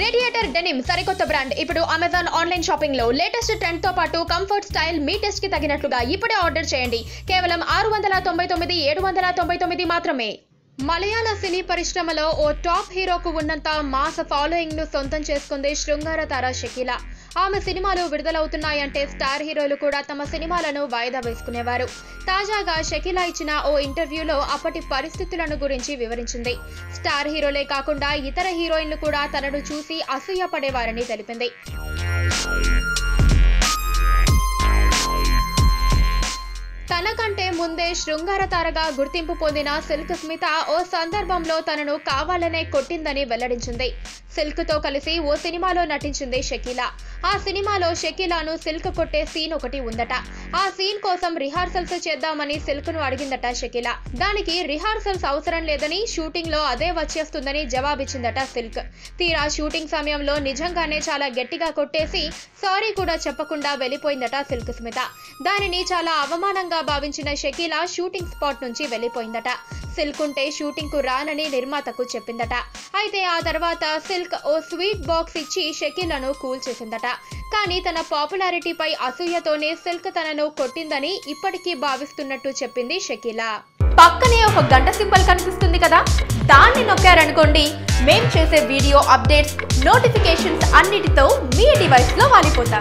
Radiator denim సరికొత్త brand ఇప్పుడు Amazon online shopping లో లేటెస్ట్ ట్రెండ్ తో పాటు కంఫర్ట్ స్టైల్ మీ టెస్ట్ కి తగినట్లుగా ఇప్పుడే ఆర్డర్ చేయండి. కేవలం 699 799 మాత్రమే. మలయాళ సినీ పరిశ్రమలో ఓ టాప్ హీరోకు ఉన్నంత మాస్ ఫాలోయింగ్ ను సొంతం చేసుకుంది శృంగార తార షకీలా. ఆమె సినిమాలు విడుదలవుతున్నాయంటే స్టార్ హీరోలు కూడా తమ సినిమాలను వాయిదా వేసుకునేవారు. తాజాగా షకీలా ఇచ్చిన ఓ ఇంటర్వ్యూలో అప్పటి పరిస్థితులను గురించి వివరించింది. స్టార్ హీరోలే కాకుండా ఇతర హీరోయిన్లు కూడా తనను చూసి అసూయ పడేవారని తెలిపింది. తనకంటే ముందే శృంగార తారగా గుర్తింపు పొందిన సిల్క్ స్మిత ఓ సందర్భంలో తనను కావాలనే కొట్టిందని వెల్లడించింది. సిల్క్ తో కలిసి ఓ సినిమాలో నటించింది షకీలా. ఆ సినిమాలో షకీలాను సిల్క్ కొట్టే సీన్ ఒకటి ఉందట. ఆ సీన్ కోసం రిహార్సల్స్ చేద్దామని సిల్క్ ను అడిగిందట షకీలా. దానికి రిహార్సల్స్ అవసరం లేదని, షూటింగ్ లో అదే వచ్చేస్తుందని జవాబిచ్చిందట సిల్క్. తీరా షూటింగ్ సమయంలో నిజంగానే చాలా గట్టిగా కొట్టేసి సారీ కూడా చెప్పకుండా వెళ్లిపోయిందట సిల్క్ స్మిత. దానిని చాలా అవమానంగా భావించిన షకీలా షూటింగ్ స్పాట్ నుంచి వెళ్లిపోయిందట. సిల్క్ ఉంటే షూటింగ్ కు రానని నిర్మాతకు చెప్పిందట. అయితే ఆ తర్వాత సిల్క్ ఓ స్వీట్ బాక్స్ ఇచ్చి షకీలాను కూల్ చేసిందట. కానీ తన పాపులారిటీపై అసూయతోనే సిల్క్ తనను కొట్టిందని ఇప్పటికీ భావిస్తున్నట్టు చెప్పింది షకీలా. పక్కనే ఒక గంట సింబల్ కనిపిస్తుంది కదా, దాన్ని నొక్కారనుకోండి, మేం చేసే వీడియో అప్డేట్స్, నోటిఫికేషన్స్ అన్నిటితో మీ డివైస్ లో వాలిపోతాం.